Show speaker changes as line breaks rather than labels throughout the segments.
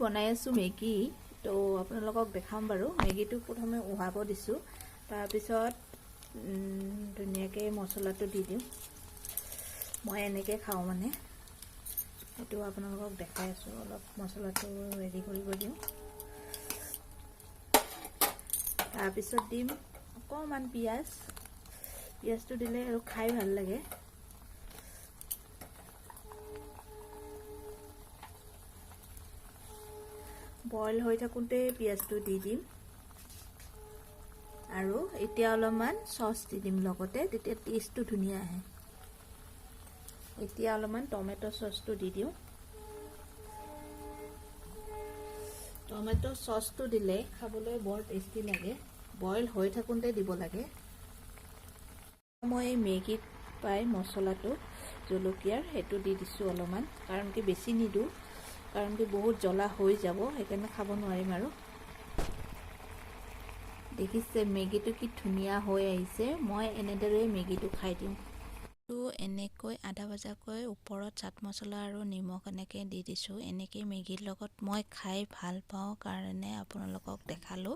বনাই আছো মেগী তো আপোনালোকক দেখাম বাৰু মেগীটো প্ৰথমে উহাব দিছো তাৰ পিছত ধুনিয়াকে মছলাটো দি দিম মই এনেকে খাও মানে এটো আপোনালোকক দেখাই আছো অলপ মছলাটো ৰেডি কৰিব দিম তাৰ পিছত দিম অকমান পিয়াজটো দিলে আৰু খাই ভাল লাগে বইল হৈ থাকুতে পিয়াজটো দি দিম আৰু এতিয়া অলপমান সস দি দিম লগতে তেতিয়া টেষ্টটো ধুনিয়া আহে এতিয়া অলপমান টমেটো সসটো দি দিও টমেটো সসটো দিলে খাবলৈ বৰ টেষ্টি লাগে বইল হৈ থাকুতে দিব লাগে মই মেগীত পাই মছলাটো জলকীয়াৰ হেতু দি দিছো অলপমান কাৰণ কি বেছি নিদু কাৰণ কি বহুত জ্বলা হৈ যাব সেইকাৰণে খাব নোৱাৰিম আৰু দেখিছে মেগীটো কি ধুনিয়া হৈ আহিছে মই এনেদৰে মেগীটো খাই দিম তো এনেকৈ আধা ভাজাকৈ ওপৰত চাট মছলা আৰু নিমখ এনেকৈ দি দিছো এনেকৈ মেগীৰ লগত মই খাই ভাল পাওঁ কাৰণে আপোনালোকক দেখালো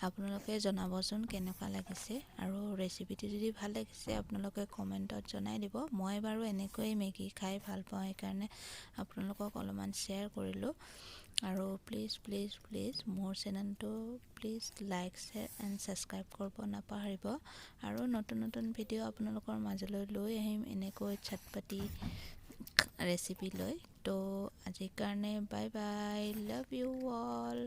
আপোনালোকে জনাবচোন কেনেকুৱা লাগিছে আৰু ৰেচিপিটো যদি ভাল লাগিছে আপোনালোকে কমেন্টত জনাই দিব মই বাৰু এনেকৈ মেগী খাই ভাল পাওঁ সেইকাৰণে আপোনালোকক অলপমান শেয়াৰ কৰিলো আৰু প্লিজ মোৰ চেনেলটো please like share and subscribe কৰিব নাপাহৰিব আৰু নতুন ভিডিঅ' আপোনালোকৰ মাজলৈ লৈ আহিম এনেকৈ চটপটি ৰেচিপি লৈ তো আজিৰ কাৰণে bye bye love you all